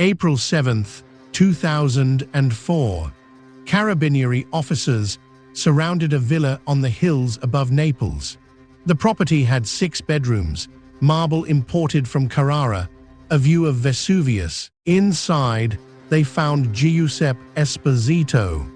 April 7, 2004, Carabinieri officers surrounded a villa on the hills above Naples. The property had 6 bedrooms, marble imported from Carrara, a view of Vesuvius. Inside, they found Giuseppe Esposito.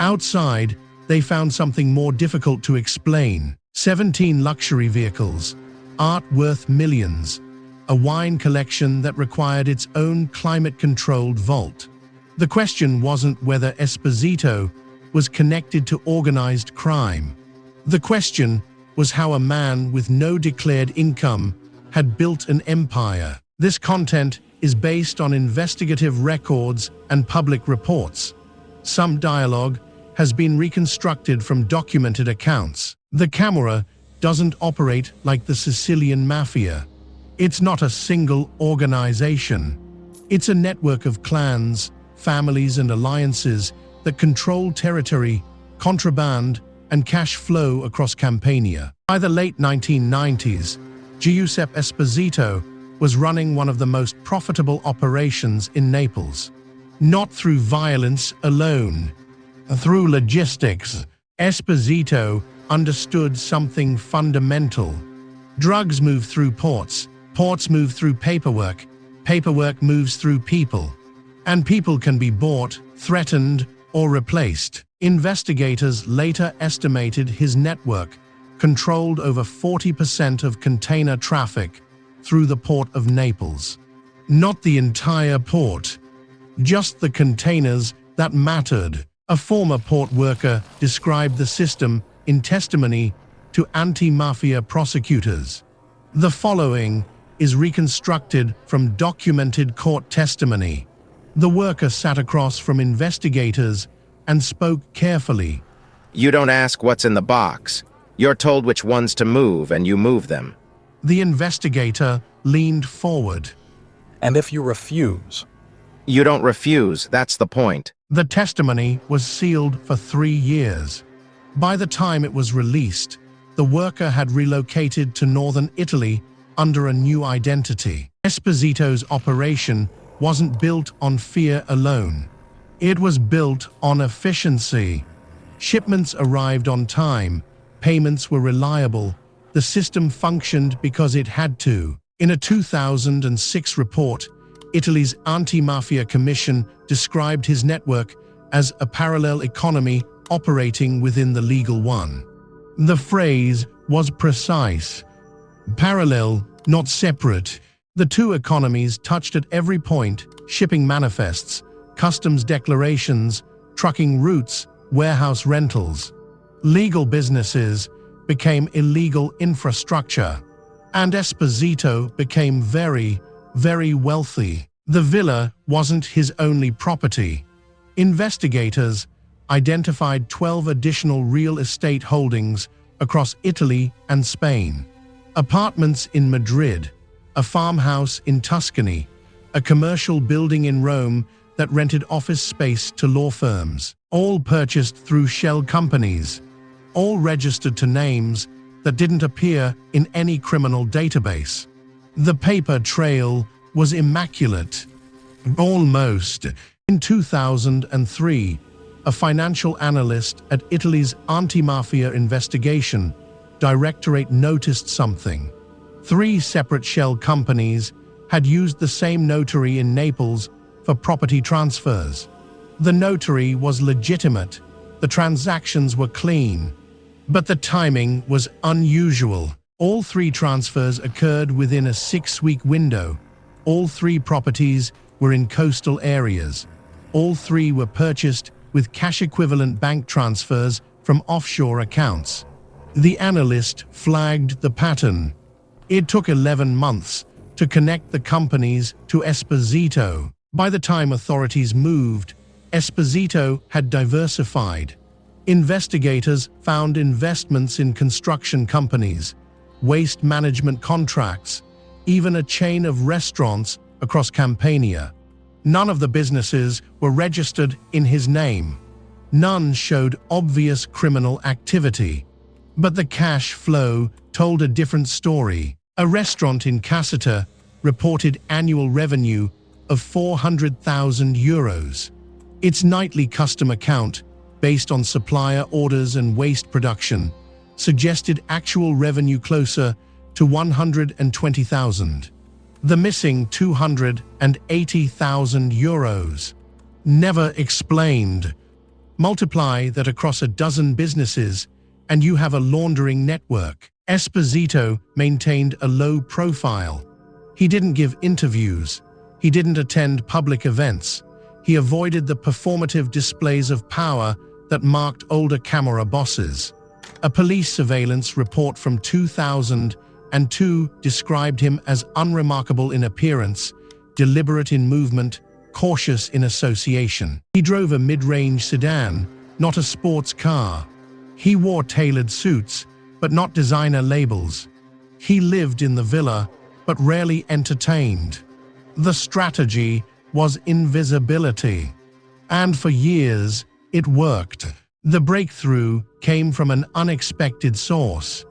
Outside, they found something more difficult to explain. 17 luxury vehicles, art worth millions, a wine collection that required its own climate-controlled vault. The question wasn't whether Esposito was connected to organized crime. The question was how a man with no declared income had built an empire. This content is based on investigative records and public reports. Some dialogue has been reconstructed from documented accounts. The Camorra doesn't operate like the Sicilian Mafia. It's not a single organization. It's a network of clans, families, and alliances that control territory, contraband, and cash flow across Campania. By the late 1990s, Giuseppe Esposito was running one of the most profitable operations in Naples. Not through violence alone. Through logistics, Esposito understood something fundamental. Drugs move through ports, ports move through paperwork, paperwork moves through people, and people can be bought, threatened, or replaced. Investigators later estimated his network controlled over 40% of container traffic through the Port of Naples. Not the entire port, just the containers that mattered. A former port worker described the system in testimony to Anti-Mafia prosecutors. The following is reconstructed from documented court testimony. The worker sat across from investigators and spoke carefully. You don't ask what's in the box. You're told which ones to move and you move them. The investigator leaned forward. And if you refuse? You don't refuse, that's the point. The testimony was sealed for 3 years. By the time it was released, the worker had relocated to northern Italy under a new identity. Esposito's operation wasn't built on fear alone. It was built on efficiency. Shipments arrived on time, payments were reliable, the system functioned because it had to. In a 2006 report, Italy's Anti-Mafia Commission described his network as a parallel economy operating within the legal one. The phrase was precise. Parallel, not separate. The two economies touched at every point: shipping manifests, customs declarations, trucking routes, warehouse rentals. Legal businesses became illegal infrastructure, and Esposito became very, very wealthy. The villa wasn't his only property. Investigators identified 12 additional real estate holdings across Italy and Spain. Apartments in Madrid, a farmhouse in Tuscany, a commercial building in Rome that rented office space to law firms, all purchased through shell companies, all registered to names that didn't appear in any criminal database. The paper trail was immaculate. Almost. In 2003, a financial analyst at Italy's Anti-Mafia investigation directorate noticed something. 3 separate shell companies had used the same notary in Naples for property transfers. The notary was legitimate, the transactions were clean, but the timing was unusual. All 3 transfers occurred within a 6-week window. All 3 properties were in coastal areas. All 3 were purchased with cash-equivalent bank transfers from offshore accounts. The analyst flagged the pattern. It took 11 months to connect the companies to Esposito. By the time authorities moved, Esposito had diversified. Investigators found investments in construction companies, waste management contracts, even a chain of restaurants across Campania. None of the businesses were registered in his name. None showed obvious criminal activity. But the cash flow told a different story. A restaurant in Caseta reported annual revenue of €400,000. Its nightly customer count, based on supplier orders and waste production, suggested actual revenue closer to 120,000. The missing €280,000, never explained. Multiply that across a dozen businesses, and you have a laundering network. Esposito maintained a low profile. He didn't give interviews. He didn't attend public events. He avoided the performative displays of power that marked older Camorra bosses. A police surveillance report from 2002 described him as unremarkable in appearance, deliberate in movement, cautious in association. He drove a mid-range sedan, not a sports car. He wore tailored suits, but not designer labels. He lived in the villa, but rarely entertained. The strategy was invisibility. And for years, it worked. The breakthrough came from an unexpected source.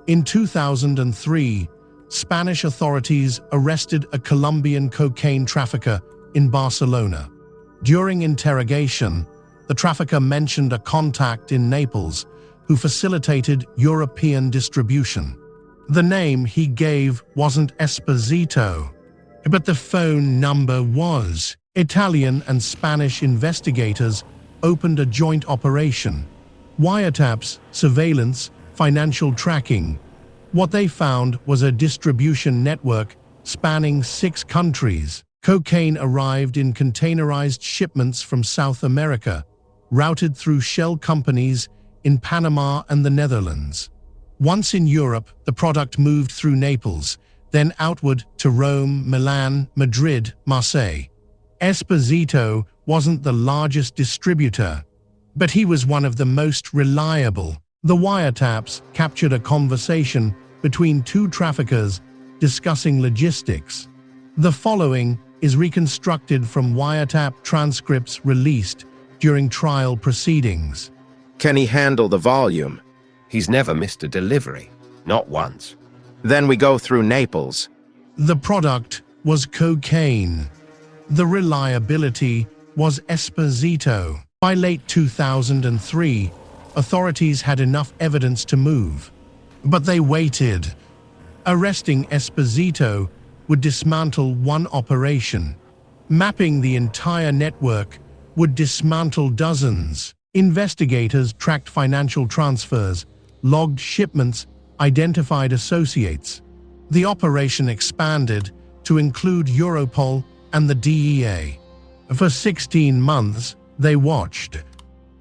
In 2003, Spanish authorities arrested a Colombian cocaine trafficker in Barcelona. During interrogation, the trafficker mentioned a contact in Naples who facilitated European distribution. The name he gave wasn't Esposito, but the phone number was. Italian and Spanish investigators opened a joint operation. Wiretaps, surveillance, financial tracking. What they found was a distribution network spanning 6 countries. Cocaine arrived in containerized shipments from South America, routed through shell companies in Panama and the Netherlands. Once in Europe, the product moved through Naples, then outward to Rome, Milan, Madrid, Marseille. Esposito wasn't the largest distributor, but he was one of the most reliable. The wiretaps captured a conversation between 2 traffickers discussing logistics. The following is reconstructed from wiretap transcripts released during trial proceedings. Can he handle the volume? He's never missed a delivery, not once. Then we go through Naples. The product was cocaine. The reliability was Esposito. By late 2003, authorities had enough evidence to move. But they waited. Arresting Esposito would dismantle one operation. Mapping the entire network would dismantle dozens. Investigators tracked financial transfers, logged shipments, identified associates. The operation expanded to include Europol and the DEA. For 16 months, they watched.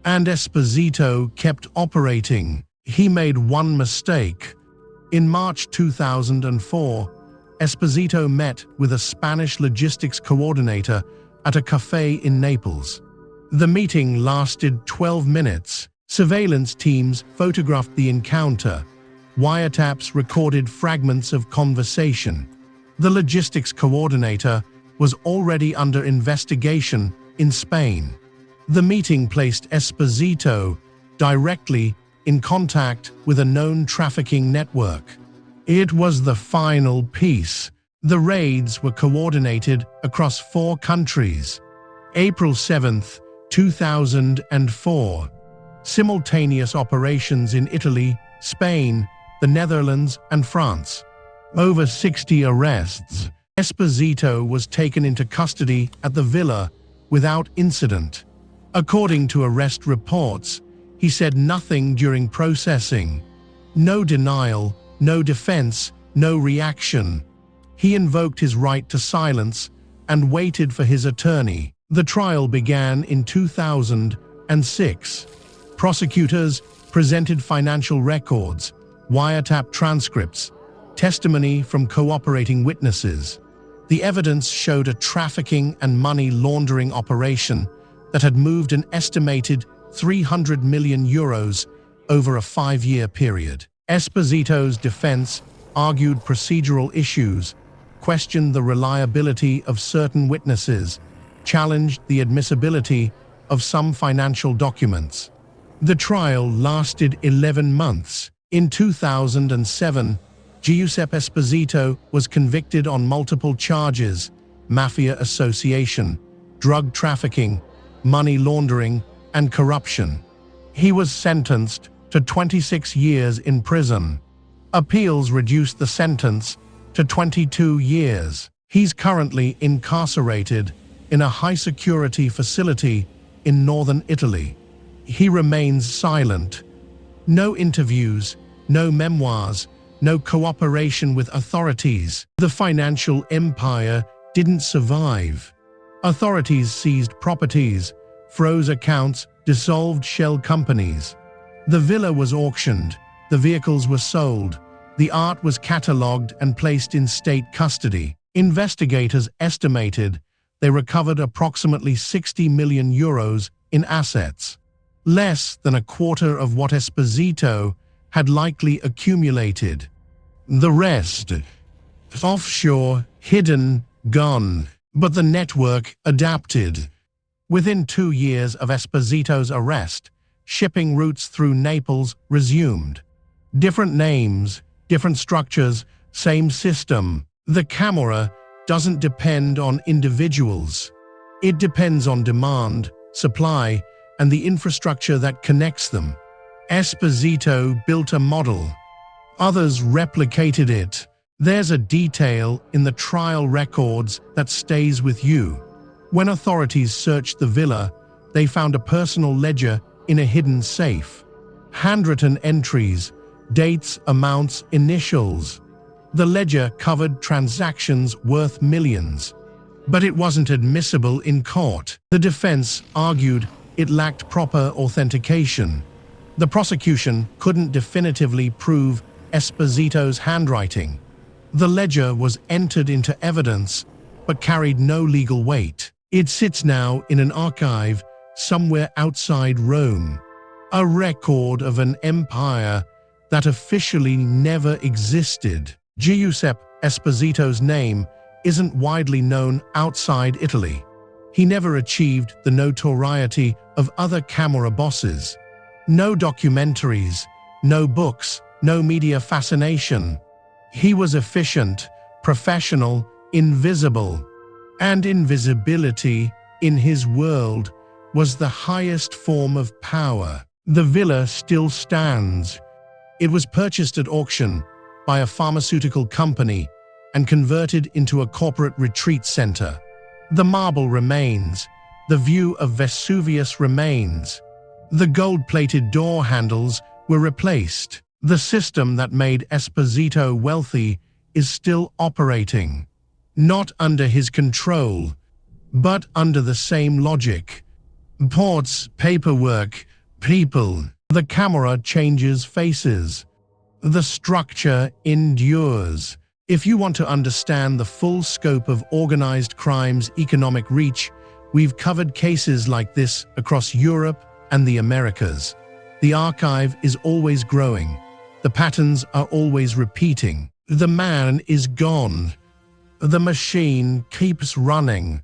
And Esposito kept operating. He made one mistake. In March 2004, Esposito met with a Spanish logistics coordinator at a café in Naples. The meeting lasted 12 minutes. Surveillance teams photographed the encounter. Wiretaps recorded fragments of conversation. The logistics coordinator was already under investigation in Spain. The meeting placed Esposito directly in contact with a known trafficking network. It was the final piece. The raids were coordinated across 4 countries. April 7, 2004. Simultaneous operations in Italy, Spain, the Netherlands, and France. Over 60 arrests. Esposito was taken into custody at the villa without incident. According to arrest reports, he said nothing during processing. No denial, no defense, no reaction. He invoked his right to silence and waited for his attorney. The trial began in 2006. Prosecutors presented financial records, wiretap transcripts, testimony from cooperating witnesses. The evidence showed a trafficking and money laundering operation that had moved an estimated €300 million over a 5-year period. Esposito's defense argued procedural issues, questioned the reliability of certain witnesses, challenged the admissibility of some financial documents. The trial lasted 11 months. In 2007, Giuseppe Esposito was convicted on multiple charges, mafia association, drug trafficking, money laundering, and corruption. He was sentenced to 26 years in prison. Appeals reduced the sentence to 22 years. He's currently incarcerated in a high-security facility in northern Italy. He remains silent. No interviews, no memoirs, no cooperation with authorities. The financial empire didn't survive. Authorities seized properties, froze accounts, dissolved shell companies. The villa was auctioned, the vehicles were sold, the art was catalogued and placed in state custody. Investigators estimated they recovered approximately 60 million euros in assets, less than a quarter of what Esposito had likely accumulated. The rest, offshore, hidden, gone. But the network adapted. Within 2 years of Esposito's arrest, shipping routes through Naples resumed. Different names, different structures, same system. The Camorra doesn't depend on individuals. It depends on demand, supply, and the infrastructure that connects them. Esposito built a model. Others replicated it. There's a detail in the trial records that stays with you. When authorities searched the villa, they found a personal ledger in a hidden safe. Handwritten entries, dates, amounts, initials. The ledger covered transactions worth millions. But it wasn't admissible in court. The defense argued it lacked proper authentication. The prosecution couldn't definitively prove Esposito's handwriting. The ledger was entered into evidence, but carried no legal weight. It sits now in an archive somewhere outside Rome, a record of an empire that officially never existed. Giuseppe Esposito's name isn't widely known outside Italy. He never achieved the notoriety of other Camorra bosses. No documentaries, no books, no media fascination. He was efficient, professional, invisible. And invisibility, in his world, was the highest form of power. The villa still stands. It was purchased at auction by a pharmaceutical company and converted into a corporate retreat center. The marble remains. The view of Vesuvius remains. The gold-plated door handles were replaced. The system that made Esposito wealthy is still operating. Not under his control, but under the same logic. Ports, paperwork, people. The Camorra changes faces. The structure endures. If you want to understand the full scope of organized crime's economic reach, we've covered cases like this across Europe and the Americas. The archive is always growing. The patterns are always repeating. The man is gone. The machine keeps running.